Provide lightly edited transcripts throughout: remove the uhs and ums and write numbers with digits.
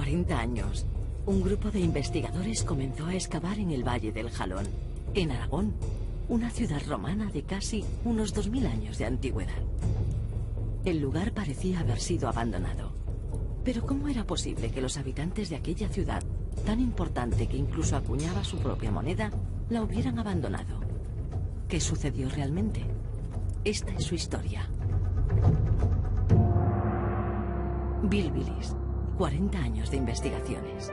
40 años, un grupo de investigadores comenzó a excavar en el Valle del Jalón, en Aragón, una ciudad romana de casi unos 2000 años de antigüedad. El lugar parecía haber sido abandonado. Pero ¿cómo era posible que los habitantes de aquella ciudad, tan importante que incluso acuñaba su propia moneda, la hubieran abandonado? ¿Qué sucedió realmente? Esta es su historia. Bilbilis, 40 años de investigaciones.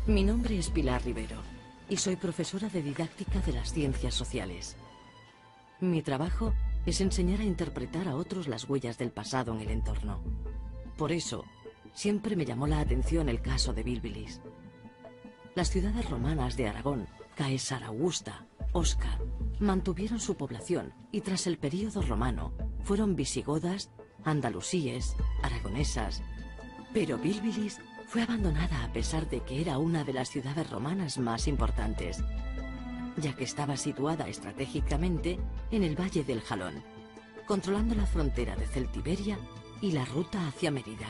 Mi nombre es Pilar Rivero y soy profesora de didáctica de las ciencias sociales. Mi trabajo es enseñar a interpretar a otros las huellas del pasado en el entorno. Por eso, siempre me llamó la atención el caso de Bilbilis. Las ciudades romanas de Aragón, Caesar Augusta, Osca, mantuvieron su población y tras el período romano fueron visigodas, andalusíes, aragonesas. Pero Bilbilis fue abandonada a pesar de que era una de las ciudades romanas más importantes, ya que estaba situada estratégicamente en el Valle del Jalón, controlando la frontera de Celtiberia y la ruta hacia Mérida.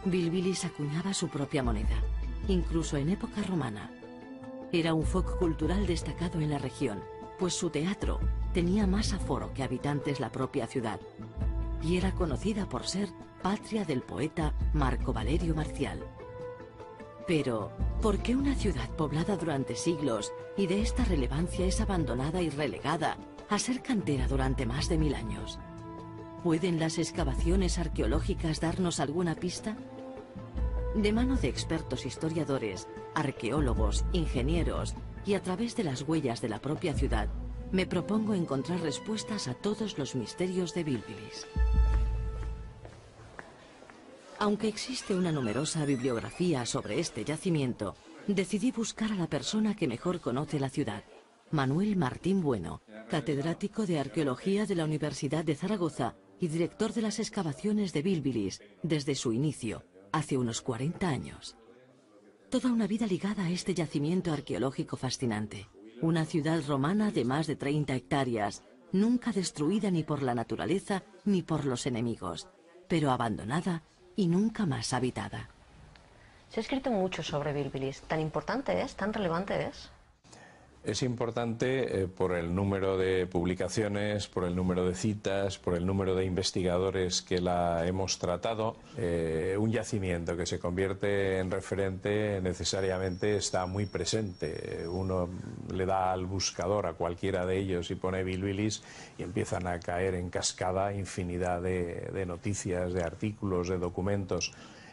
Bilbilis acuñaba su propia moneda, incluso en época romana. Era un foco cultural destacado en la región, pues su teatro tenía más aforo que habitantes la propia ciudad, y era conocida por ser patria del poeta Marco Valerio Marcial. Pero, ¿por qué una ciudad poblada durante siglos y de esta relevancia es abandonada y relegada a ser cantera durante más de 1000 años? ¿Pueden las excavaciones arqueológicas darnos alguna pista? De mano de expertos historiadores, arqueólogos, ingenieros y a través de las huellas de la propia ciudad, me propongo encontrar respuestas a todos los misterios de Bilbilis. Aunque existe una numerosa bibliografía sobre este yacimiento, decidí buscar a la persona que mejor conoce la ciudad, Manuel Martín Bueno, catedrático de Arqueología de la Universidad de Zaragoza y director de las excavaciones de Bilbilis desde su inicio, hace unos 40 años. Toda una vida ligada a este yacimiento arqueológico fascinante. Una ciudad romana de más de 30 hectáreas, nunca destruida ni por la naturaleza ni por los enemigos, pero abandonada y nunca más habitada. Se ha escrito mucho sobre Bilbilis. ¿Tan importante es? ¿Tan relevante es? Es importante por el número de publicaciones, por el número de citas, por el número de investigadores que la hemos tratado. Un yacimiento que se convierte en referente necesariamente está muy presente. Uno le da al buscador a cualquiera de ellos y pone Bilbilis y empiezan a caer en cascada infinidad de noticias, de artículos, de documentos.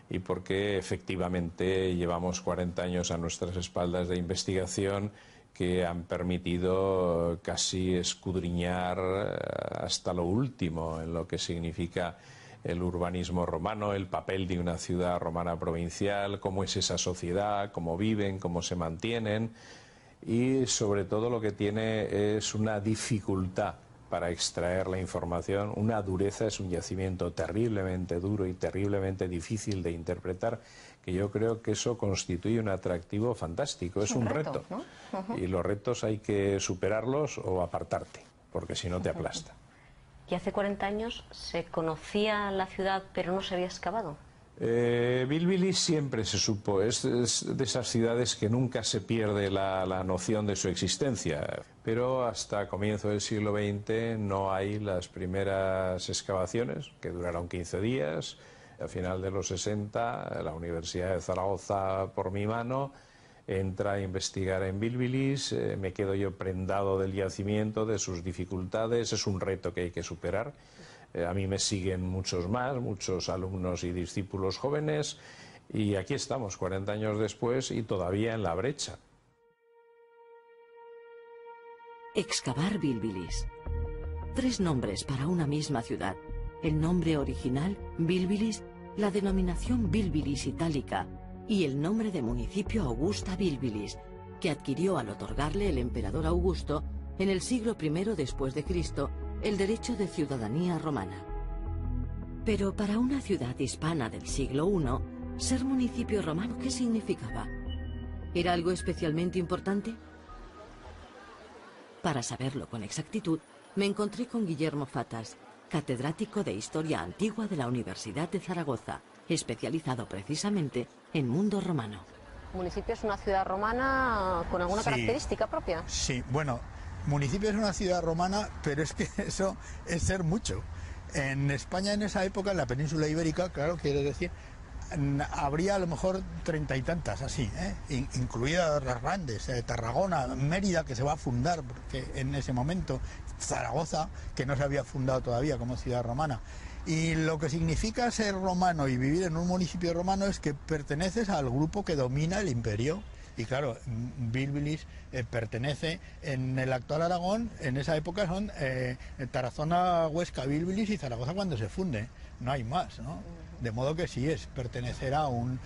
Y porque efectivamente llevamos 40 años a nuestras espaldas de investigación que han permitido casi escudriñar hasta lo último en lo que significa el urbanismo romano, el papel de una ciudad romana provincial, cómo es esa sociedad, cómo viven, cómo se mantienen y sobre todo lo que tiene es una dificultad para extraer la información, una dureza, es un yacimiento terriblemente duro y terriblemente difícil de interpretar, que yo creo que eso constituye un atractivo fantástico, es un reto, ¿no? Y los retos hay que superarlos o apartarte, porque si no te aplasta. ¿Y hace 40 años se conocía la ciudad pero no se había excavado? Bilbilis siempre se supo, es de esas ciudades que nunca se pierde la noción de su existencia, pero hasta comienzo del siglo XX no hay las primeras excavaciones, que duraron 15 días, a final de los 60 la Universidad de Zaragoza, por mi mano, entra a investigar en Bilbilis, me quedo yo prendado del yacimiento, de sus dificultades, es un reto que hay que superar. A mí me siguen muchos más, muchos alumnos y discípulos jóvenes, y aquí estamos, 40 años después, y todavía en la brecha. Excavar Bilbilis. 3 nombres para una misma ciudad. El nombre original, Bilbilis, la denominación Bilbilis itálica, y el nombre de municipio Augusta Bilbilis, que adquirió al otorgarle el emperador Augusto, en el siglo I después de Cristo, el derecho de ciudadanía romana. Pero para una ciudad hispana del siglo I, ¿Ser municipio romano qué significaba? ¿Era algo especialmente importante? Para saberlo con exactitud, me encontré con Guillermo Fatas, catedrático de Historia Antigua de la Universidad de Zaragoza, especializado precisamente en mundo romano. ¿Municipio es una ciudad romana con alguna Sí, característica propia? Sí, bueno, municipio es una ciudad romana, pero es que eso es ser mucho. En España en esa época, en la península ibérica, claro, quiero decir, habría a lo mejor 30 y tantas, así, incluidas las grandes, Tarragona, Mérida, que se va a fundar porque en ese momento, Zaragoza, que no se había fundado todavía como ciudad romana. Y lo que significa ser romano y vivir en un municipio romano es que perteneces al grupo que domina el imperio. Y claro, Bílbilis pertenece en el actual Aragón, en esa época son Tarazona, Huesca, Bílbilis y Zaragoza cuando se funde, no hay más, ¿no? De modo que sí es pertenecer a un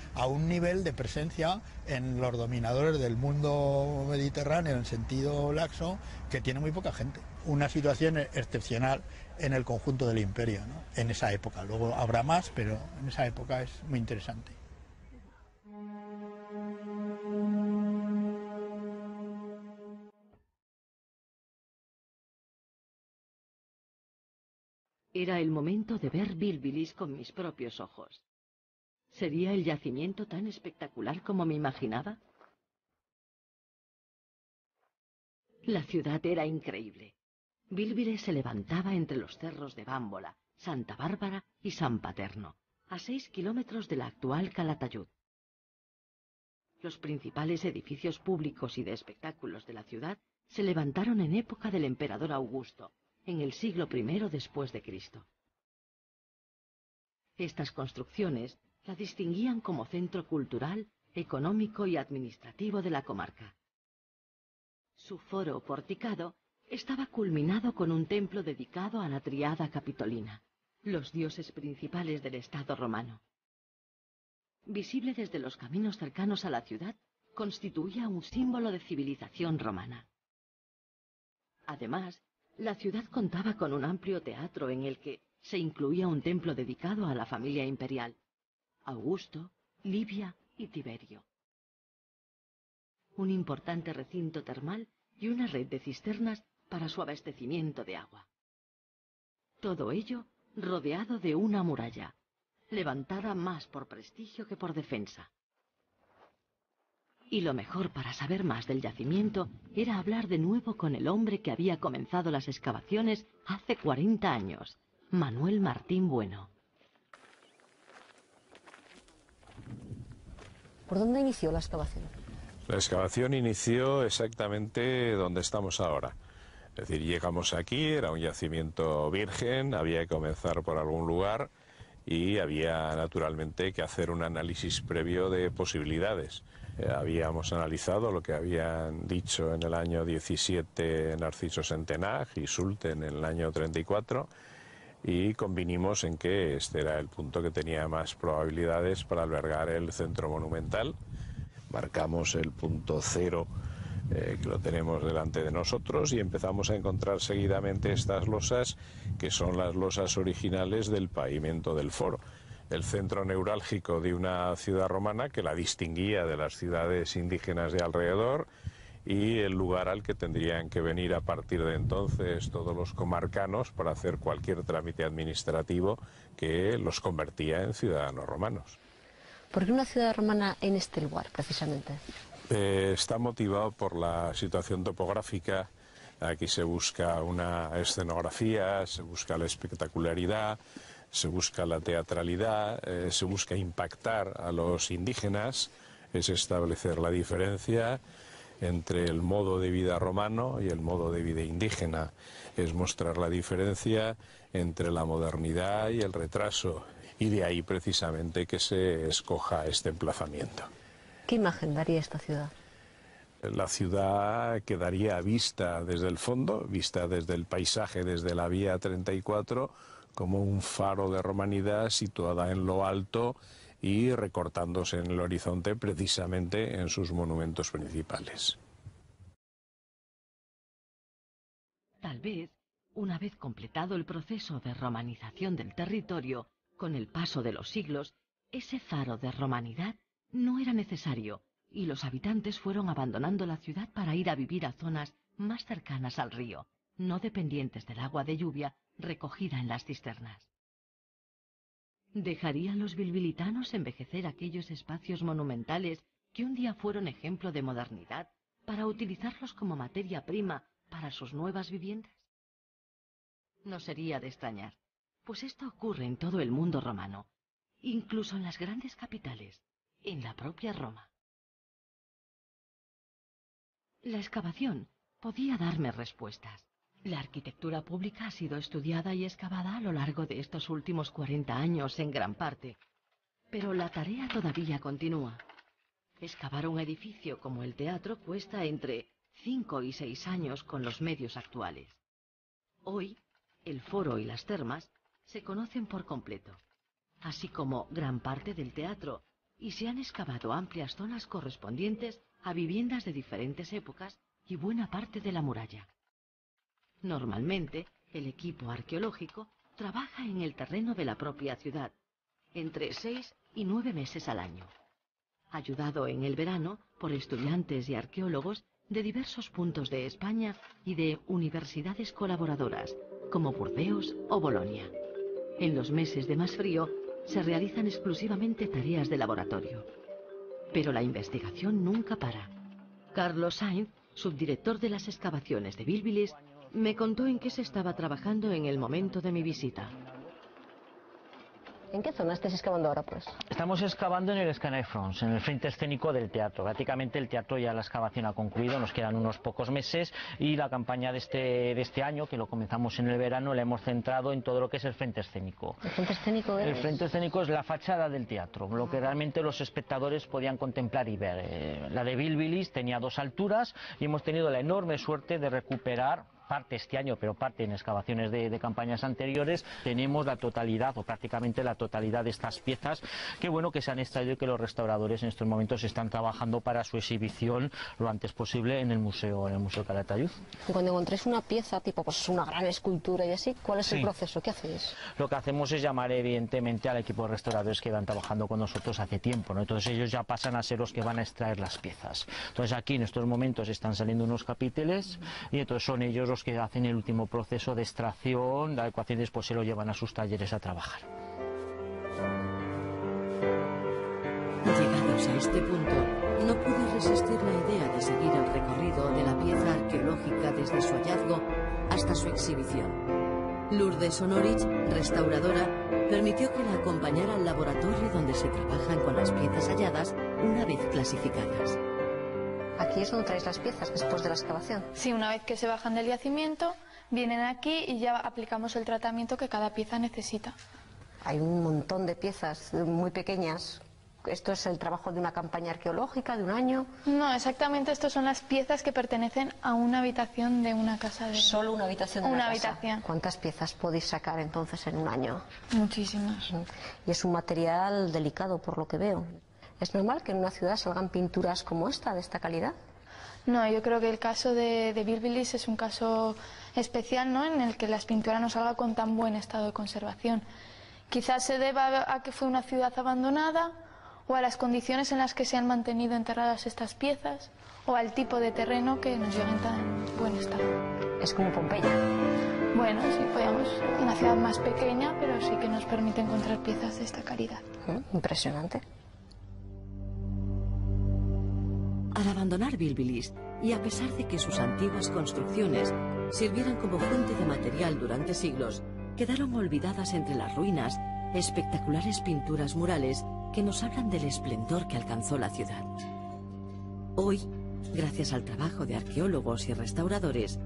nivel de presencia en los dominadores del mundo mediterráneo en sentido laxo que tiene muy poca gente. Una situación excepcional en el conjunto del imperio, ¿no? En esa época. Luego habrá más, pero en esa época es muy interesante. Era el momento de ver Bílbilis con mis propios ojos. ¿Sería el yacimiento tan espectacular como me imaginaba? La ciudad era increíble. Bílbilis se levantaba entre los cerros de Bámbola, Santa Bárbara y San Paterno, a 6 kilómetros de la actual Calatayud. Los principales edificios públicos y de espectáculos de la ciudad se levantaron en época del emperador Augusto, en el siglo I después de Cristo. Estas construcciones la distinguían como centro cultural, económico y administrativo de la comarca. Su foro porticado estaba culminado con un templo dedicado a la Triada Capitolina, los dioses principales del Estado romano. Visible desde los caminos cercanos a la ciudad, constituía un símbolo de civilización romana. Además, la ciudad contaba con un amplio teatro en el que se incluía un templo dedicado a la familia imperial, Augusto, Livia y Tiberio. Un importante recinto termal y una red de cisternas para su abastecimiento de agua. Todo ello rodeado de una muralla, levantada más por prestigio que por defensa. Y lo mejor para saber más del yacimiento era hablar de nuevo con el hombre que había comenzado las excavaciones hace 40 años, Manuel Martín Bueno. ¿Por dónde inició la excavación? La excavación inició exactamente donde estamos ahora. Es decir, llegamos aquí, era un yacimiento virgen, había que comenzar por algún lugar y había naturalmente que hacer un análisis previo de posibilidades. Habíamos analizado lo que habían dicho en el año 17 Narciso Centenag y Sulten en el año 34 y convinimos en que este era el punto que tenía más probabilidades para albergar el centro monumental. Marcamos el punto cero, que lo tenemos delante de nosotros, y empezamos a encontrar seguidamente estas losas, que son las losas originales del pavimento del foro. El centro neurálgico de una ciudad romana que la distinguía de las ciudades indígenas de alrededor y el lugar al que tendrían que venir a partir de entonces todos los comarcanos para hacer cualquier trámite administrativo que los convertía en ciudadanos romanos. ¿Por qué una ciudad romana en este lugar, precisamente? Está motivado por la situación topográfica. Aquí se busca una escenografía, se busca la espectacularidad, se busca la teatralidad, se busca impactar a los indígenas, es establecer la diferencia entre el modo de vida romano y el modo de vida indígena, es mostrar la diferencia entre la modernidad y el retraso, y de ahí precisamente que se escoja este emplazamiento. ¿Qué imagen daría esta ciudad? La ciudad quedaría vista desde el fondo, vista desde el paisaje, desde la vía 34, como un faro de romanidad situada en lo alto y recortándose en el horizonte precisamente en sus monumentos principales. Tal vez, una vez completado el proceso de romanización del territorio, con el paso de los siglos, ese faro de romanidad no era necesario y los habitantes fueron abandonando la ciudad para ir a vivir a zonas más cercanas al río, no dependientes del agua de lluvia recogida en las cisternas. ¿Dejarían los bilbilitanos envejecer aquellos espacios monumentales que un día fueron ejemplo de modernidad para utilizarlos como materia prima para sus nuevas viviendas? No sería de extrañar, pues esto ocurre en todo el mundo romano, incluso en las grandes capitales, en la propia Roma. La excavación podía darme respuestas. La arquitectura pública ha sido estudiada y excavada a lo largo de estos últimos 40 años en gran parte, pero la tarea todavía continúa. Excavar un edificio como el teatro cuesta entre 5 y 6 años con los medios actuales. Hoy, el foro y las termas se conocen por completo, así como gran parte del teatro, y se han excavado amplias zonas correspondientes a viviendas de diferentes épocas y buena parte de la muralla. Normalmente, el equipo arqueológico trabaja en el terreno de la propia ciudad, entre 6 y 9 meses al año, ayudado en el verano por estudiantes y arqueólogos de diversos puntos de España y de universidades colaboradoras, como Burdeos o Bolonia. En los meses de más frío, se realizan exclusivamente tareas de laboratorio. Pero la investigación nunca para. Carlos Sainz, subdirector de las excavaciones de Bilbilis, me contó en qué se estaba trabajando en el momento de mi visita. ¿En qué zona estáis excavando ahora, pues? Estamos excavando en el Scanner Front, en el frente escénico del teatro. Prácticamente el teatro ya la excavación ha concluido, nos quedan unos pocos meses y la campaña de este año, que lo comenzamos en el verano, la hemos centrado en todo lo que es el frente escénico. ¿El frente escénico es? El frente escénico es la fachada del teatro, lo que realmente los espectadores podían contemplar y ver. La de Bilbilis tenía 2 alturas y hemos tenido la enorme suerte de recuperar parte este año, pero parte en excavaciones de campañas anteriores. Tenemos la totalidad o prácticamente la totalidad de estas piezas que se han extraído y que los restauradores en estos momentos están trabajando para su exhibición lo antes posible en el museo Calatayud. Cuando encontréis una pieza tipo pues una gran escultura y así, ¿cuál es el proceso? ¿Qué hacéis? Lo que hacemos es llamar evidentemente al equipo de restauradores que van trabajando con nosotros hace tiempo, ¿no? Entonces ellos ya pasan a ser los que van a extraer las piezas. Entonces aquí en estos momentos están saliendo unos capiteles y entonces son ellos los que hacen el último proceso de extracción, de adecuación, y después se lo llevan a sus talleres a trabajar. Llegados a este punto, no pude resistir la idea de seguir el recorrido de la pieza arqueológica desde su hallazgo hasta su exhibición. Lourdes Honorich, restauradora, permitió que la acompañara al laboratorio donde se trabajan con las piezas halladas una vez clasificadas. Aquí es donde traéis las piezas después de la excavación. Sí, una vez que se bajan del yacimiento, vienen aquí y ya aplicamos el tratamiento que cada pieza necesita. Hay un montón de piezas muy pequeñas. ¿Esto es el trabajo de una campaña arqueológica de un año? No, exactamente, estas son las piezas que pertenecen a una habitación de una casa de... ¿Solo una habitación de una casa? Habitación. ¿Cuántas piezas podéis sacar entonces en un año? Muchísimas. Y es un material delicado por lo que veo. ¿Es normal que en una ciudad salgan pinturas como esta, de esta calidad? No, yo creo que el caso de Bilbilis es un caso especial, ¿no?, en el que las pinturas no salgan con tan buen estado de conservación. Quizás se deba a que fue una ciudad abandonada, o a las condiciones en las que se han mantenido enterradas estas piezas, o al tipo de terreno que nos llega en tan buen estado. Es como Pompeya. Bueno, sí, podemos, una ciudad más pequeña, pero sí que nos permite encontrar piezas de esta calidad. Impresionante. Al abandonar Bilbilis, y a pesar de que sus antiguas construcciones sirvieran como fuente de material durante siglos, quedaron olvidadas entre las ruinas espectaculares pinturas murales que nos hablan del esplendor que alcanzó la ciudad. Hoy, gracias al trabajo de arqueólogos y restauradores,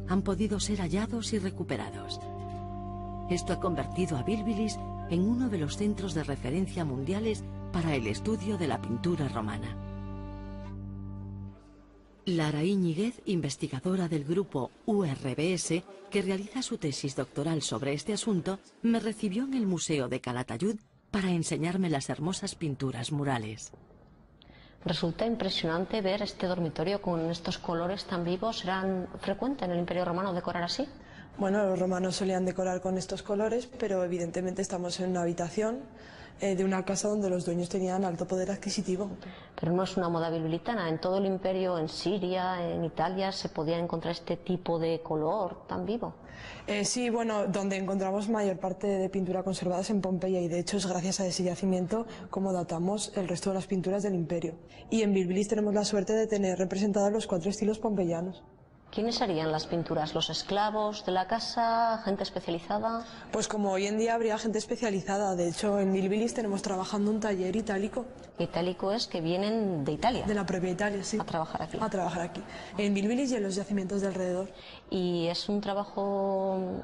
han podido ser hallados y recuperados. Esto ha convertido a Bilbilis en uno de los centros de referencia mundiales para el estudio de la pintura romana. Lara Íñiguez, investigadora del grupo URBS, que realiza su tesis doctoral sobre este asunto, me recibió en el Museo de Calatayud para enseñarme las hermosas pinturas murales. Resulta impresionante ver este dormitorio con estos colores tan vivos. ¿Era frecuente en el Imperio Romano decorar así? Bueno, los romanos solían decorar con estos colores, pero evidentemente estamos en una habitación de una casa donde los dueños tenían alto poder adquisitivo. Pero no es una moda bilbilitana. En todo el imperio, en Siria, en Italia, se podía encontrar este tipo de color tan vivo. Sí, bueno, donde encontramos mayor parte de pintura conservada es en Pompeya, y de hecho es gracias a ese yacimiento como datamos el resto de las pinturas del imperio. Y en Bilbilis tenemos la suerte de tener representados los 4 estilos pompeyanos. ¿Quiénes harían las pinturas? ¿Los esclavos de la casa? ¿Gente especializada? Pues como hoy en día habría gente especializada. De hecho, en Bilbilis tenemos trabajando un taller itálico. Itálico es que vienen de Italia. De la propia Italia, sí. A trabajar aquí. A trabajar aquí. En Bilbilis y en los yacimientos de alrededor. ¿Y es un trabajo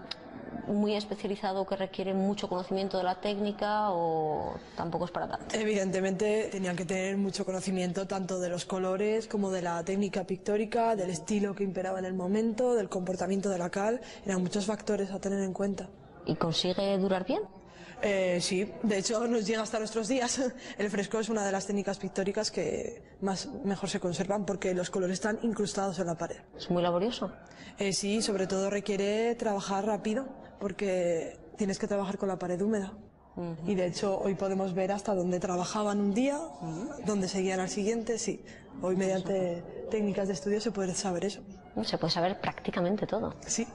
muy especializado que requiere mucho conocimiento de la técnica o tampoco es para tanto? Evidentemente tenían que tener mucho conocimiento tanto de los colores como de la técnica pictórica, del estilo que imperaba en el momento, del comportamiento de la cal. Eran muchos factores a tener en cuenta. ¿Y consigue durar bien? Sí, de hecho nos llega hasta nuestros días. El fresco es una de las técnicas pictóricas que mejor se conservan porque los colores están incrustados en la pared. ¿Es muy laborioso? Sí, sobre todo requiere trabajar rápido porque tienes que trabajar con la pared húmeda. Y de hecho hoy podemos ver hasta dónde trabajaban un día, dónde seguían al siguiente, sí. Hoy mediante técnicas de estudio se puede saber eso. Se puede saber prácticamente todo. Sí.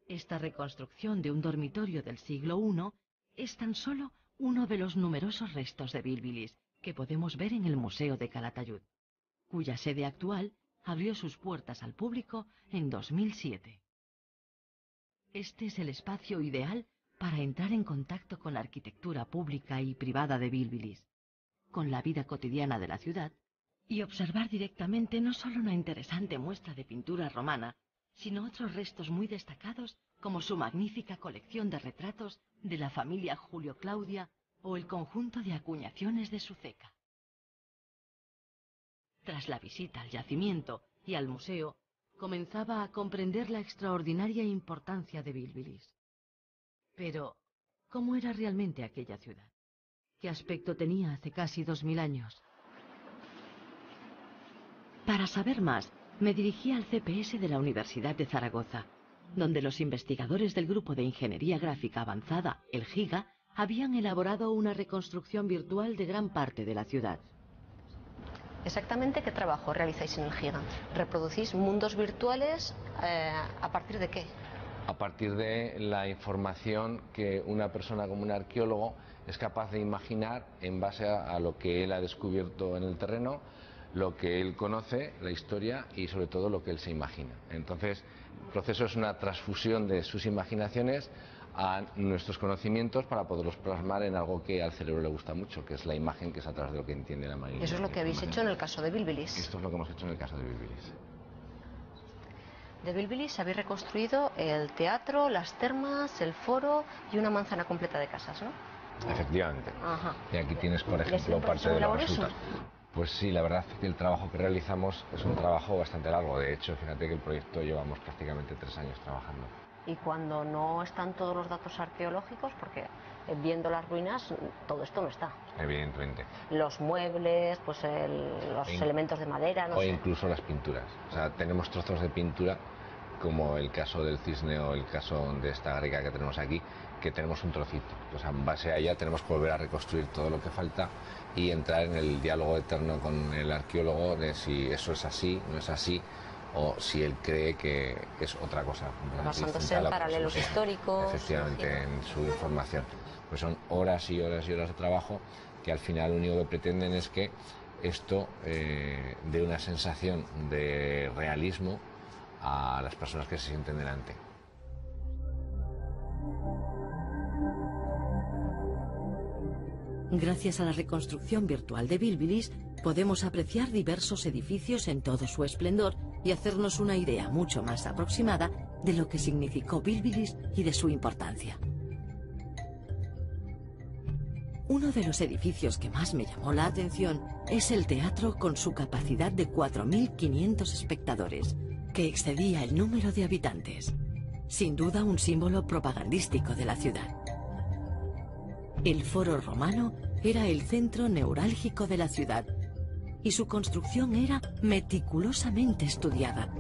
Esta reconstrucción de un dormitorio del siglo I es tan solo uno de los numerosos restos de Bilbilis que podemos ver en el Museo de Calatayud, cuya sede actual abrió sus puertas al público en 2007. Este es el espacio ideal para entrar en contacto con la arquitectura pública y privada de Bilbilis, con la vida cotidiana de la ciudad, y observar directamente no solo una interesante muestra de pintura romana, sino otros restos muy destacados como su magnífica colección de retratos de la familia Julio Claudia o el conjunto de acuñaciones de su ceca. Tras la visita al yacimiento y al museo, comenzaba a comprender la extraordinaria importancia de Bilbilis. Pero, ¿cómo era realmente aquella ciudad? ¿Qué aspecto tenía hace casi 2000 años? Para saber más, me dirigí al CPS de la Universidad de Zaragoza, donde los investigadores del Grupo de Ingeniería Gráfica Avanzada, el GIGA, habían elaborado una reconstrucción virtual de gran parte de la ciudad. ¿Exactamente qué trabajo realizáis en el GIGA? ¿Reproducís mundos virtuales a partir de qué? A partir de la información que una persona como un arqueólogo es capaz de imaginar en base a lo que él ha descubierto en el terreno, lo que él conoce, la historia y sobre todo lo que él se imagina. Entonces, el proceso es una transfusión de sus imaginaciones a nuestros conocimientos para poderlos plasmar en algo que al cerebro le gusta mucho, que es la imagen, que es a través de lo que entiende la máquina. Eso es lo que habéis hecho en el caso de Bilbilis. Esto es lo que hemos hecho en el caso de Bilbilis. De Bilbilis habéis reconstruido el teatro, las termas, el foro y una manzana completa de casas, ¿no? Efectivamente. Ajá. Y aquí tienes, por ejemplo, parte de los resultados. Pues sí, la verdad es que el trabajo que realizamos es un trabajo bastante largo. De hecho, fíjate que el proyecto llevamos prácticamente 3 años trabajando. Y cuando no están todos los datos arqueológicos, porque viendo las ruinas todo esto no está. Evidentemente. Los muebles, pues los elementos de madera, no o sé. Incluso las pinturas. O sea, tenemos trozos de pintura, como el caso del cisne o el caso de esta garriga que tenemos aquí, que tenemos un trocito. O sea, en base a ella tenemos que volver a reconstruir todo lo que falta y entrar en el diálogo eterno con el arqueólogo de si eso es así, no es así, o si él cree que es otra cosa. Basándose en paralelos históricos. Efectivamente, en su información. Pues son horas y horas y horas de trabajo que al final lo único que pretenden es que esto dé una sensación de realismo a las personas que se sienten delante. Gracias a la reconstrucción virtual de Bilbilis, podemos apreciar diversos edificios en todo su esplendor y hacernos una idea mucho más aproximada de lo que significó Bilbilis y de su importancia. Uno de los edificios que más me llamó la atención es el teatro con su capacidad de 4.500 espectadores, que excedía el número de habitantes. Sin duda un símbolo propagandístico de la ciudad. El Foro Romano era el centro neurálgico de la ciudad y su construcción era meticulosamente estudiada,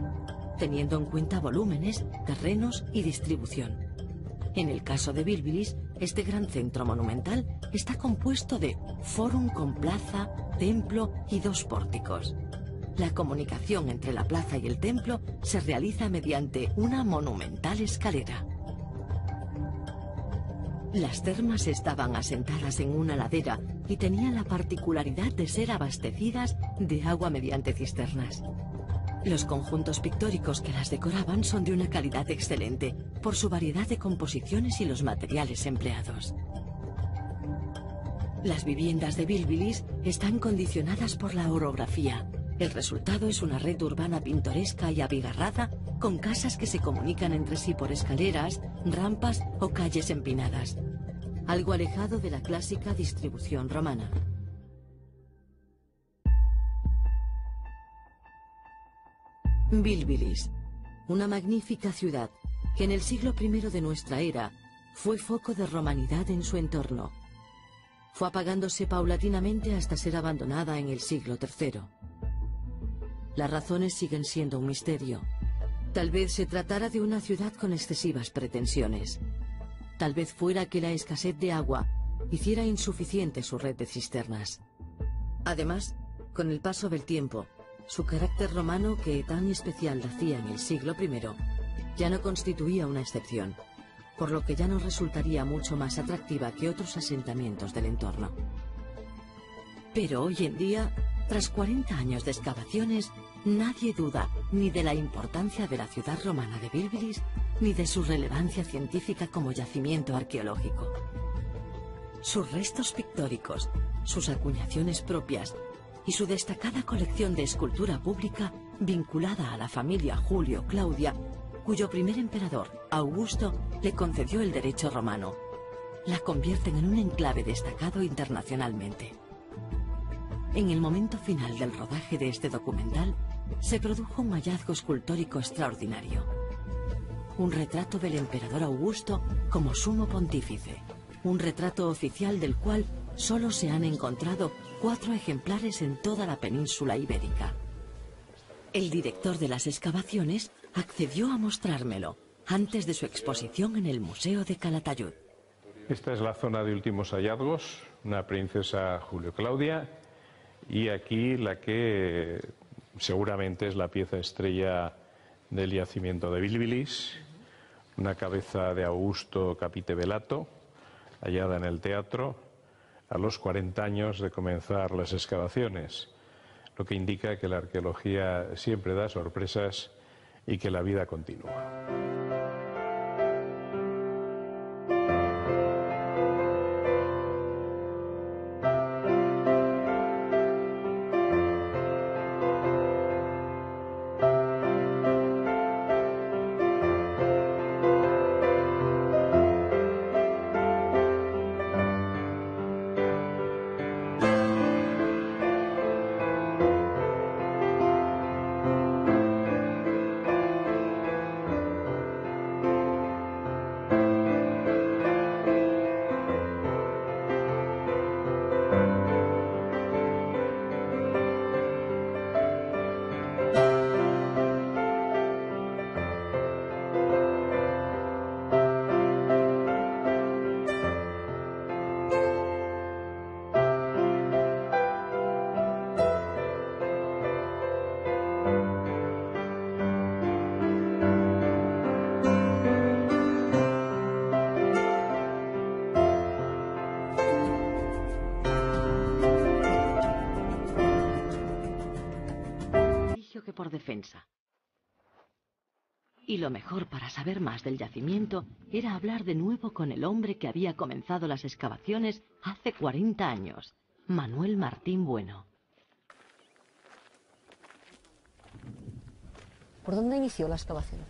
teniendo en cuenta volúmenes, terrenos y distribución. En el caso de Bilbilis, Este gran centro monumental está compuesto de fórum con plaza, templo y 2 pórticos. La comunicación entre la plaza y el templo se realiza mediante una monumental escalera. Las termas estaban asentadas en una ladera y tenían la particularidad de ser abastecidas de agua mediante cisternas. Los conjuntos pictóricos que las decoraban son de una calidad excelente por su variedad de composiciones y los materiales empleados. Las viviendas de Bilbilis están condicionadas por la orografía. El resultado es una red urbana pintoresca y abigarrada con casas que se comunican entre sí por escaleras, rampas o calles empinadas, algo alejado de la clásica distribución romana. Bilbilis, una magnífica ciudad que en el siglo I de nuestra era fue foco de romanidad en su entorno. Fue apagándose paulatinamente hasta ser abandonada en el siglo III. Las razones siguen siendo un misterio. Tal vez se tratara de una ciudad con excesivas pretensiones. Tal vez fuera que la escasez de agua hiciera insuficiente su red de cisternas. Además, con el paso del tiempo, su carácter romano, que tan especial la hacía en el siglo I, ya no constituía una excepción, por lo que ya no resultaría mucho más atractiva que otros asentamientos del entorno. Pero hoy en día, tras 40 años de excavaciones, nadie duda ni de la importancia de la ciudad romana de Bilbilis, ni de su relevancia científica como yacimiento arqueológico. Sus restos pictóricos, sus acuñaciones propias y su destacada colección de escultura pública vinculada a la familia Julio-Claudia, cuyo primer emperador, Augusto, le concedió el derecho romano, la convierten en un enclave destacado internacionalmente. En el momento final del rodaje de este documental, se produjo un hallazgo escultórico extraordinario. Un retrato del emperador Augusto como sumo pontífice. Un retrato oficial del cual solo se han encontrado 4 ejemplares en toda la península ibérica. El director de las excavaciones accedió a mostrármelo antes de su exposición en el Museo de Calatayud. Esta es la zona de últimos hallazgos, una princesa Julio Claudia, y aquí la que seguramente es la pieza estrella del yacimiento de Bilbilis, una cabeza de Augusto Capite Velato, hallada en el teatro a los 40 años de comenzar las excavaciones, lo que indica que la arqueología siempre da sorpresas y que la vida continúa. Que por defensa. Y lo mejor para saber más del yacimiento era hablar de nuevo con el hombre que había comenzado las excavaciones hace 40 años, Manuel Martín Bueno. ¿Por dónde inició la excavación?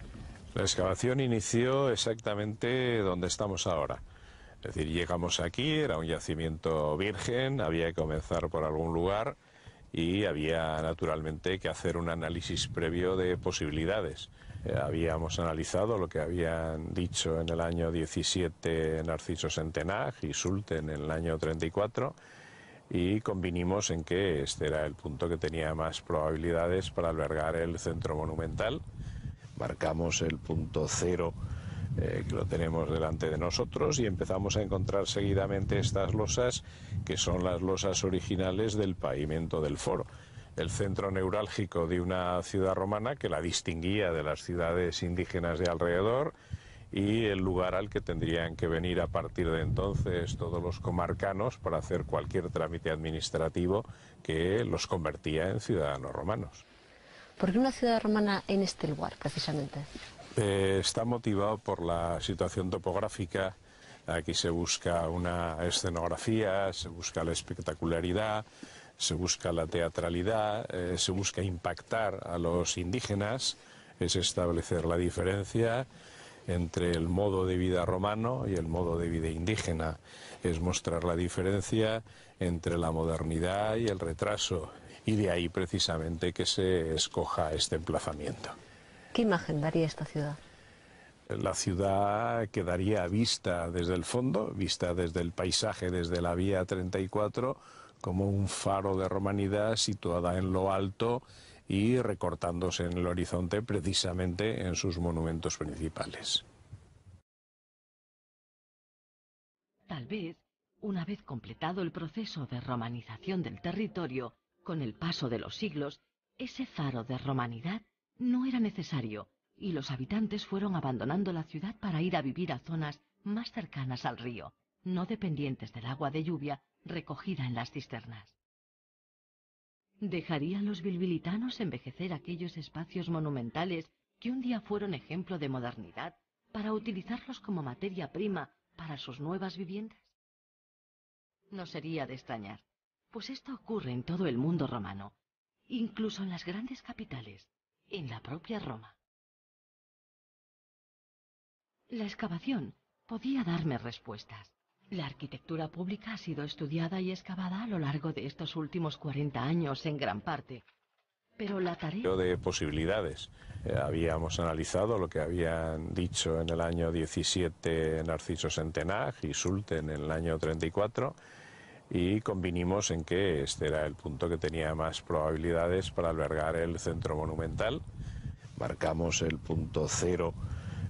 La excavación inició exactamente donde estamos ahora. Es decir, llegamos aquí, era un yacimiento virgen, había que comenzar por algún lugar y había naturalmente que hacer un análisis previo de posibilidades. Habíamos analizado lo que habían dicho en el año 17 Narciso Centenag y Sulten en el año 34 y convinimos en que este era el punto que tenía más probabilidades para albergar el centro monumental. Marcamos el punto cero que lo tenemos delante de nosotros, y empezamos a encontrar seguidamente estas losas, que son las losas originales del pavimento del foro, el centro neurálgico de una ciudad romana que la distinguía de las ciudades indígenas de alrededor, y el lugar al que tendrían que venir a partir de entonces todos los comarcanos para hacer cualquier trámite administrativo que los convertía en ciudadanos romanos. ¿Por qué una ciudad romana en este lugar, precisamente? Está motivado por la situación topográfica. Aquí se busca una escenografía, se busca la espectacularidad, se busca la teatralidad, se busca impactar a los indígenas, es establecer la diferencia entre el modo de vida romano y el modo de vida indígena, es mostrar la diferencia entre la modernidad y el retraso, y de ahí precisamente que se escoja este emplazamiento. ¿Qué imagen daría esta ciudad? La ciudad quedaría vista desde el fondo, vista desde el paisaje, desde la vía 34, como un faro de romanidad situada en lo alto y recortándose en el horizonte precisamente en sus monumentos principales. Tal vez, una vez completado el proceso de romanización del territorio, con el paso de los siglos, ese faro de romanidad no era necesario, y los habitantes fueron abandonando la ciudad para ir a vivir a zonas más cercanas al río, no dependientes del agua de lluvia recogida en las cisternas. ¿Dejarían los bilbilitanos envejecer aquellos espacios monumentales que un día fueron ejemplo de modernidad para utilizarlos como materia prima para sus nuevas viviendas? No sería de extrañar, pues esto ocurre en todo el mundo romano, incluso en las grandes capitales, en la propia Roma. La excavación podía darme respuestas. La arquitectura pública ha sido estudiada y excavada a lo largo de estos últimos 40 años en gran parte. Pero la tarea de posibilidades. Habíamos analizado lo que habían dicho en el año 17 Narciso Centenag y Sulten en el año 34, y convinimos en que este era el punto que tenía más probabilidades para albergar el centro monumental. Marcamos el punto cero,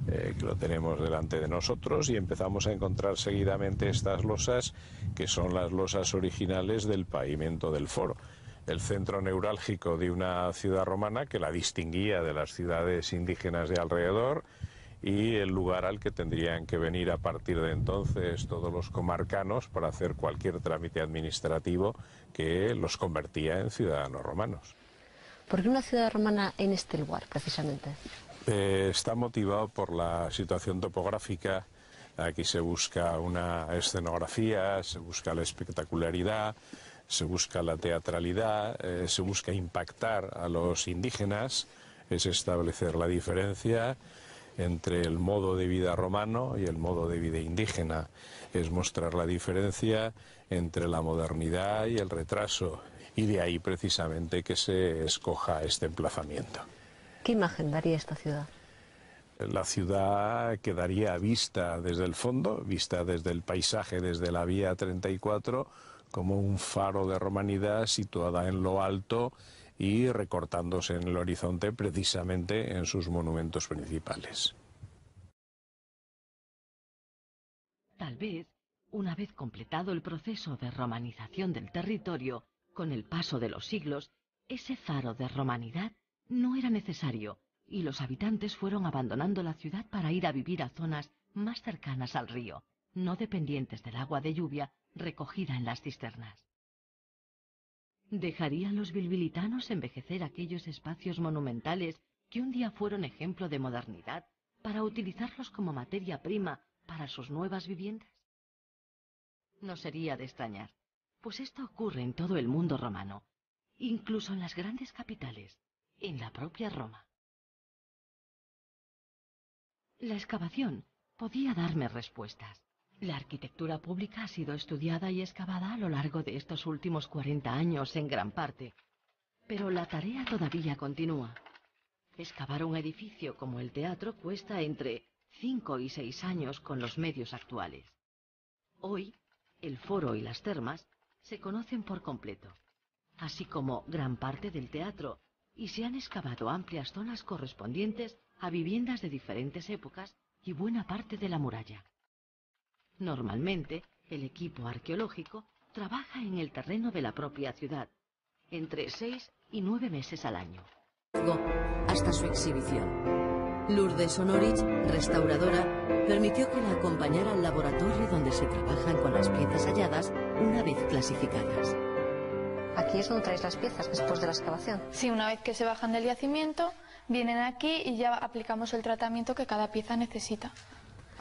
que lo tenemos delante de nosotros, y empezamos a encontrar seguidamente estas losas, que son las losas originales del pavimento del foro, el centro neurálgico de una ciudad romana que la distinguía de las ciudades indígenas de alrededor, y el lugar al que tendrían que venir a partir de entonces todos los comarcanos para hacer cualquier trámite administrativo que los convertía en ciudadanos romanos. ¿Por qué una ciudad romana en este lugar, precisamente? Está motivado por la situación topográfica. Aquí se busca una escenografía, se busca la espectacularidad, se busca la teatralidad, se busca impactar a los indígenas, es establecer la diferencia entre el modo de vida romano y el modo de vida indígena, es mostrar la diferencia entre la modernidad y el retraso, y de ahí precisamente que se escoja este emplazamiento. ¿Qué imagen daría esta ciudad? La ciudad quedaría vista desde el fondo, vista desde el paisaje, desde la vía 34, como un faro de romanidad situada en lo alto y recortándose en el horizonte precisamente en sus monumentos principales. Tal vez, una vez completado el proceso de romanización del territorio, con el paso de los siglos, ese faro de romanidad no era necesario, y los habitantes fueron abandonando la ciudad para ir a vivir a zonas más cercanas al río, no dependientes del agua de lluvia recogida en las cisternas. ¿Dejarían los bilbilitanos envejecer aquellos espacios monumentales que un día fueron ejemplo de modernidad para utilizarlos como materia prima para sus nuevas viviendas? No sería de extrañar, pues esto ocurre en todo el mundo romano, incluso en las grandes capitales, en la propia Roma. La excavación podía darme respuestas. La arquitectura pública ha sido estudiada y excavada a lo largo de estos últimos 40 años en gran parte. Pero la tarea todavía continúa. Excavar un edificio como el teatro cuesta entre 5 y 6 años con los medios actuales. Hoy, el foro y las termas se conocen por completo, así como gran parte del teatro, y se han excavado amplias zonas correspondientes a viviendas de diferentes épocas y buena parte de la muralla. Normalmente, el equipo arqueológico trabaja en el terreno de la propia ciudad, entre 6 y 9 meses al año. Hasta su exhibición. Lourdes Honorich, restauradora, permitió que la acompañara al laboratorio donde se trabajan con las piezas halladas una vez clasificadas. Aquí es donde traéis las piezas después de la excavación. Sí, una vez que se bajan del yacimiento, vienen aquí y ya aplicamos el tratamiento que cada pieza necesita.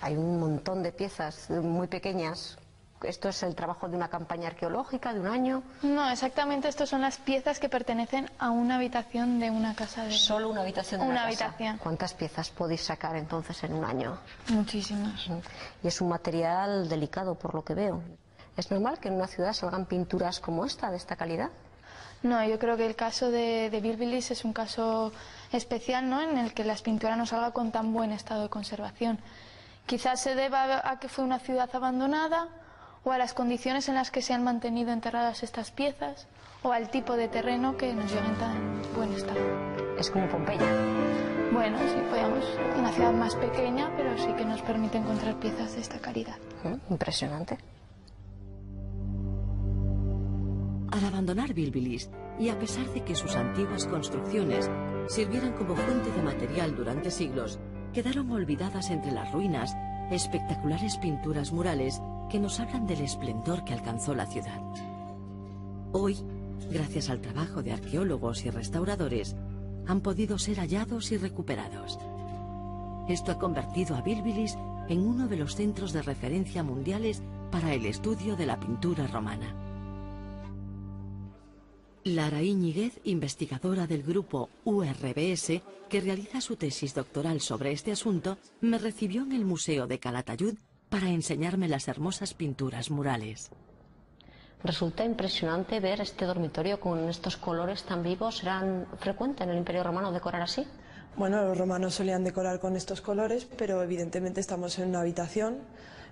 Hay un montón de piezas muy pequeñas. ¿Esto es el trabajo de una campaña arqueológica de un año? No, exactamente, estas son las piezas que pertenecen a una habitación de una casa de... ¿Solo una habitación de una casa? Habitación. ¿Cuántas piezas podéis sacar entonces en un año? Muchísimas. Y es un material delicado por lo que veo. ¿Es normal que en una ciudad salgan pinturas como esta, de esta calidad? No, yo creo que el caso de Bilbilis es un caso especial, ¿no?, en el que la pintura no salga con tan buen estado de conservación. Quizás se deba a que fue una ciudad abandonada, o a las condiciones en las que se han mantenido enterradas estas piezas, o al tipo de terreno que nos llega en tan buen estado. Es como Pompeya. Bueno, sí, podríamos, una ciudad más pequeña, pero sí que nos permite encontrar piezas de esta calidad. Impresionante. Al abandonar Bilbilis, y a pesar de que sus antiguas construcciones sirvieran como fuente de material durante siglos, quedaron olvidadas entre las ruinas espectaculares pinturas murales que nos hablan del esplendor que alcanzó la ciudad. Hoy, gracias al trabajo de arqueólogos y restauradores, han podido ser hallados y recuperados. Esto ha convertido a Bilbilis en uno de los centros de referencia mundiales para el estudio de la pintura romana. Lara Íñiguez, investigadora del grupo URBS, que realiza su tesis doctoral sobre este asunto, me recibió en el Museo de Calatayud para enseñarme las hermosas pinturas murales. Resulta impresionante ver este dormitorio con estos colores tan vivos. ¿Era frecuente en el Imperio Romano decorar así? Bueno, los romanos solían decorar con estos colores, pero evidentemente estamos en una habitación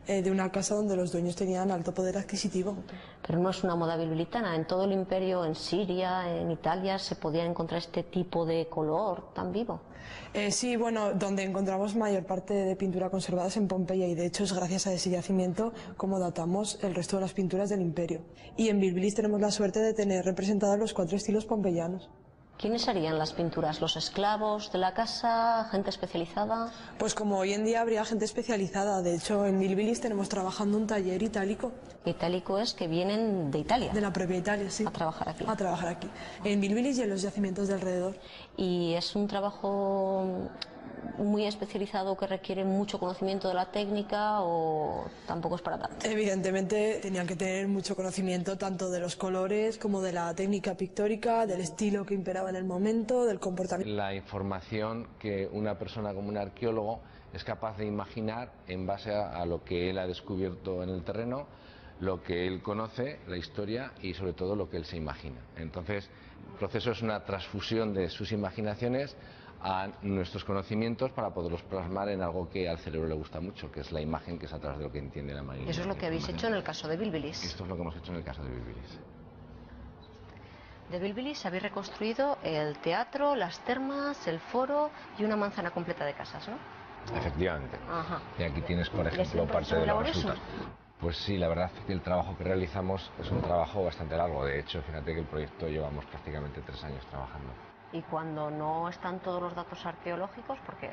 de una casa donde los dueños tenían alto poder adquisitivo. Pero no es una moda bilbilitana. En todo el imperio, en Siria, en Italia, se podía encontrar este tipo de color tan vivo. Sí, bueno, donde encontramos mayor parte de pintura conservada es en Pompeya, y de hecho es gracias a ese yacimiento como datamos el resto de las pinturas del imperio. Y en Bilbilis tenemos la suerte de tener representados los 4 estilos pompeyanos. ¿Quiénes harían las pinturas? ¿Los esclavos de la casa? ¿Gente especializada? Pues como hoy en día habría gente especializada. De hecho, en Bilbilis tenemos trabajando un taller itálico. Itálico es que vienen de Italia. De la propia Italia, sí. A trabajar aquí. A trabajar aquí. En Bilbilis y en los yacimientos de alrededor. Y es un trabajo muy especializado que requiere mucho conocimiento de la técnica, o tampoco es para tanto. Evidentemente tenían que tener mucho conocimiento tanto de los colores como de la técnica pictórica, del estilo que imperaba en el momento, del comportamiento. La información que una persona como un arqueólogo es capaz de imaginar en base a lo que él ha descubierto en el terreno, lo que él conoce, la historia y sobre todo lo que él se imagina. Entonces, el proceso es una transfusión de sus imaginaciones a nuestros conocimientos para poderlos plasmar en algo que al cerebro le gusta mucho, que es la imagen, que es a través de lo que entiende la máquina. Eso es lo que habéis hecho en el caso de Bilbilis. Esto es lo que hemos hecho en el caso de Bilbilis. De Bilbilis habéis reconstruido el teatro, las termas, el foro y una manzana completa de casas, ¿no? Efectivamente. Ajá. Y aquí tienes, por ejemplo, parte de los resultados. Pues sí, la verdad es que el trabajo que realizamos es un trabajo bastante largo. De hecho, fíjate que el proyecto llevamos prácticamente 3 años trabajando. Y cuando no están todos los datos arqueológicos, porque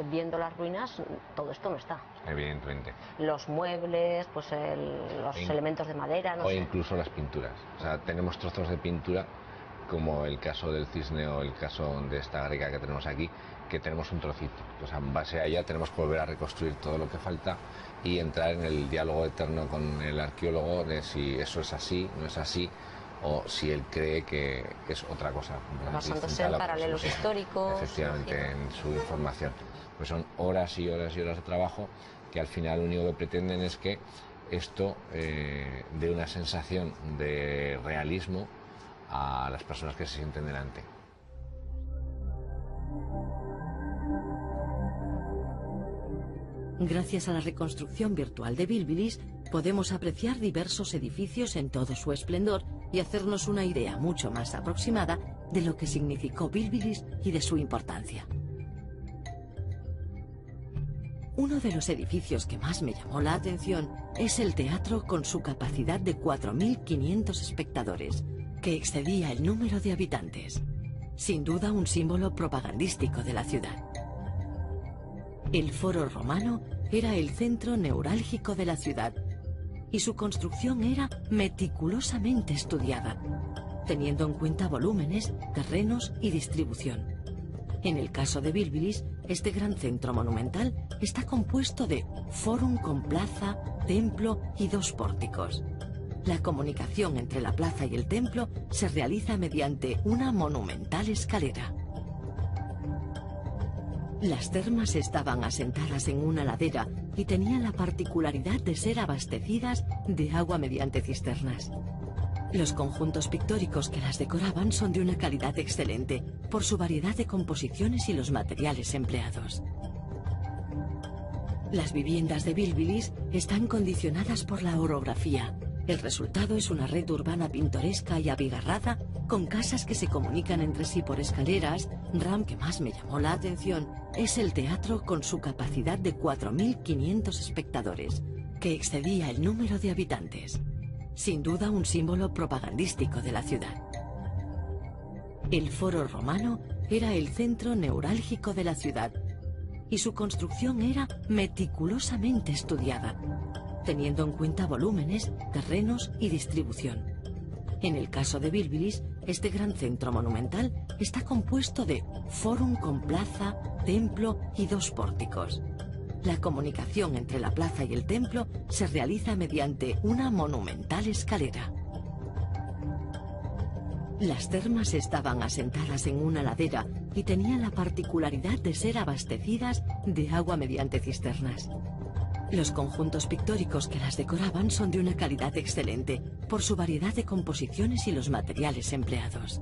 viendo las ruinas todo esto no está. Evidentemente. Los muebles, pues los elementos de madera, no sé. O incluso las pinturas. O sea, tenemos trozos de pintura, como el caso del cisne o el caso de esta greca que tenemos aquí, que tenemos un trocito. O sea, en base a ella tenemos que volver a reconstruir todo lo que falta y entrar en el diálogo eterno con el arqueólogo de si eso es así, no es así, o si él cree que es otra cosa. Basándose en paralelos históricos. Efectivamente, en su información. Pues son horas y horas y horas de trabajo que al final lo único que pretenden es que esto dé una sensación de realismo a las personas que se sienten delante. Gracias a la reconstrucción virtual de Bilbilis, podemos apreciar diversos edificios en todo su esplendor y hacernos una idea mucho más aproximada de lo que significó Bilbilis y de su importancia. Uno de los edificios que más me llamó la atención es el teatro con su capacidad de 4.500 espectadores, que excedía el número de habitantes. Sin duda un símbolo propagandístico de la ciudad. El Foro Romano era el centro neurálgico de la ciudad y su construcción era meticulosamente estudiada, teniendo en cuenta volúmenes, terrenos y distribución. En el caso de Bilbilis, este gran centro monumental está compuesto de fórum con plaza, templo y 2 pórticos. La comunicación entre la plaza y el templo se realiza mediante una monumental escalera. Las termas estaban asentadas en una ladera y tenían la particularidad de ser abastecidas de agua mediante cisternas. Los conjuntos pictóricos que las decoraban son de una calidad excelente por su variedad de composiciones y los materiales empleados. Las viviendas de Bilbilis están condicionadas por la orografía. El resultado es una red urbana pintoresca y abigarrada con casas que se comunican entre sí por escaleras. Que más me llamó la atención es el teatro con su capacidad de 4.500 espectadores, que excedía el número de habitantes. Sin duda un símbolo propagandístico de la ciudad. El Foro Romano era el centro neurálgico de la ciudad y su construcción era meticulosamente estudiada, teniendo en cuenta volúmenes, terrenos y distribución. En el caso de Bilbilis, este gran centro monumental está compuesto de fórum con plaza, templo y 2 pórticos. La comunicación entre la plaza y el templo se realiza mediante una monumental escalera. Las termas estaban asentadas en una ladera y tenían la particularidad de ser abastecidas de agua mediante cisternas. Los conjuntos pictóricos que las decoraban son de una calidad excelente por su variedad de composiciones y los materiales empleados.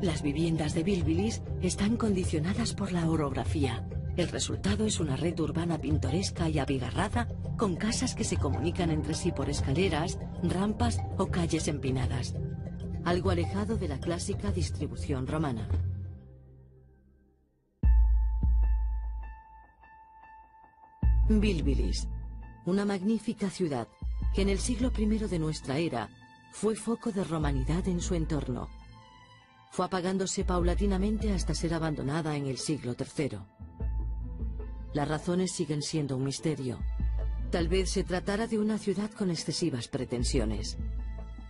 Las viviendas de Bilbilis están condicionadas por la orografía. El resultado es una red urbana pintoresca y abigarrada con casas que se comunican entre sí por escaleras, rampas o calles empinadas, algo alejado de la clásica distribución romana. Bilbilis, una magnífica ciudad que en el siglo I de nuestra era fue foco de romanidad en su entorno. Fue apagándose paulatinamente hasta ser abandonada en el siglo III. Las razones siguen siendo un misterio. Tal vez se tratara de una ciudad con excesivas pretensiones.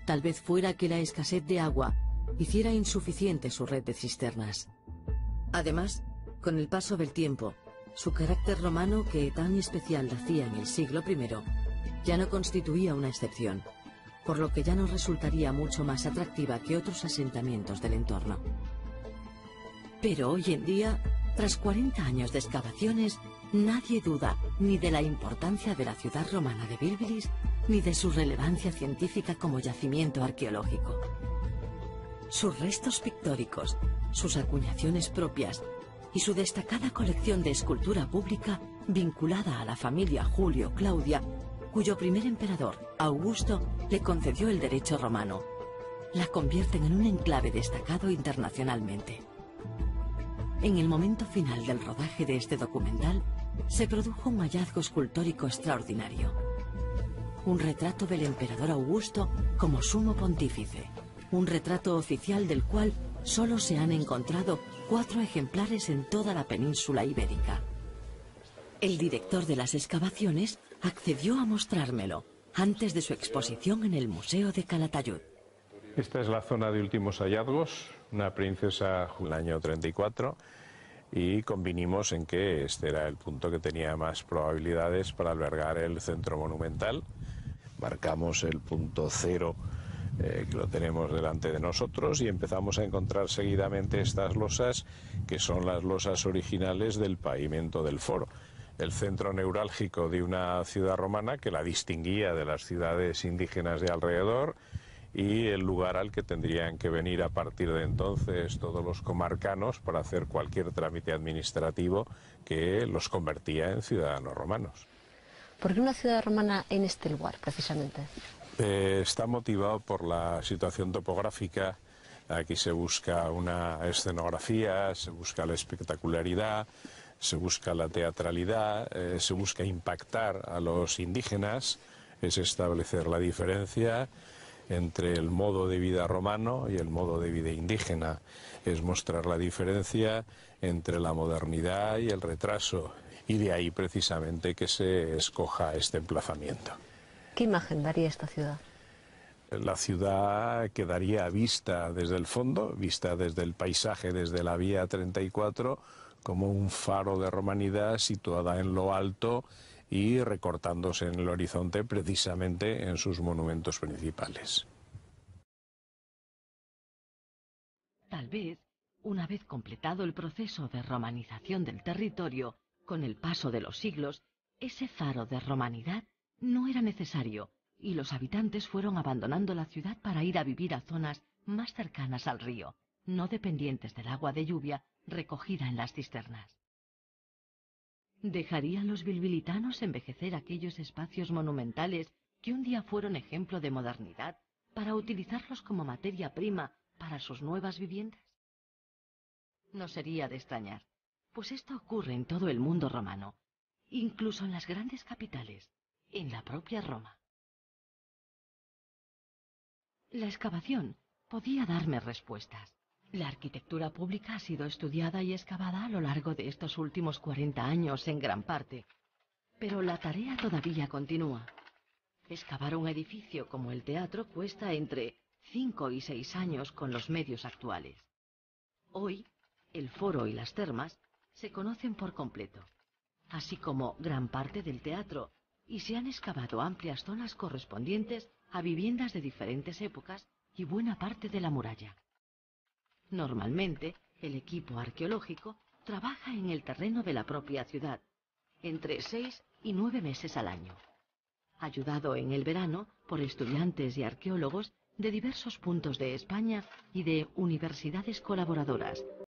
Tal vez fuera que la escasez de agua hiciera insuficiente su red de cisternas. Además, con el paso del tiempo, su carácter romano, que tan especial la hacía en el siglo I, ya no constituía una excepción, por lo que ya no resultaría mucho más atractiva que otros asentamientos del entorno. Pero hoy en día, tras 40 años de excavaciones, nadie duda ni de la importancia de la ciudad romana de Bilbilis, ni de su relevancia científica como yacimiento arqueológico. Sus restos pictóricos, sus acuñaciones propias y su destacada colección de escultura pública vinculada a la familia Julio-Claudia, cuyo primer emperador, Augusto, le concedió el derecho romano, la convierten en un enclave destacado internacionalmente. En el momento final del rodaje de este documental, se produjo un hallazgo escultórico extraordinario. Un retrato del emperador Augusto como sumo pontífice. Un retrato oficial del cual solo se han encontrado 4 ejemplares en toda la península ibérica. El director de las excavaciones accedió a mostrármelo antes de su exposición en el Museo de Calatayud. Esta es la zona de últimos hallazgos, una princesa del año 34, y convinimos en que este era el punto que tenía más probabilidades para albergar el centro monumental. Marcamos el punto 0, que lo tenemos delante de nosotros, y empezamos a encontrar seguidamente estas losas, que son las losas originales del pavimento del foro. El centro neurálgico de una ciudad romana que la distinguía de las ciudades indígenas de alrededor, y el lugar al que tendrían que venir a partir de entonces todos los comarcanos para hacer cualquier trámite administrativo que los convertía en ciudadanos romanos. ¿Por qué una ciudad romana en este lugar, precisamente? Está motivado por la situación topográfica. Aquí se busca una escenografía, se busca la espectacularidad, se busca la teatralidad, se busca impactar a los indígenas, es establecer la diferencia entre el modo de vida romano y el modo de vida indígena, es mostrar la diferencia entre la modernidad y el retraso, y de ahí precisamente que se escoja este emplazamiento. ¿Qué imagen daría esta ciudad? La ciudad quedaría vista desde el fondo, vista desde el paisaje, desde la vía 34, como un faro de romanidad situada en lo alto y recortándose en el horizonte precisamente en sus monumentos principales. Tal vez, una vez completado el proceso de romanización del territorio, con el paso de los siglos, ese faro de romanidad no era necesario y los habitantes fueron abandonando la ciudad para ir a vivir a zonas más cercanas al río, no dependientes del agua de lluvia recogida en las cisternas. ¿Dejarían los bilbilitanos envejecer aquellos espacios monumentales que un día fueron ejemplo de modernidad para utilizarlos como materia prima para sus nuevas viviendas? No sería de extrañar, pues esto ocurre en todo el mundo romano, incluso en las grandes capitales, en la propia Roma. La excavación podía darme respuestas. La arquitectura pública ha sido estudiada y excavada a lo largo de estos últimos 40 años en gran parte, pero la tarea todavía continúa. Excavar un edificio como el teatro cuesta entre 5 y 6 años con los medios actuales. Hoy, el foro y las termas se conocen por completo, así como gran parte del teatro, y se han excavado amplias zonas correspondientes a viviendas de diferentes épocas y buena parte de la muralla. Normalmente, el equipo arqueológico trabaja en el terreno de la propia ciudad, entre 6 y 9 meses al año, ayudado en el verano por estudiantes y arqueólogos de diversos puntos de España y de universidades colaboradoras,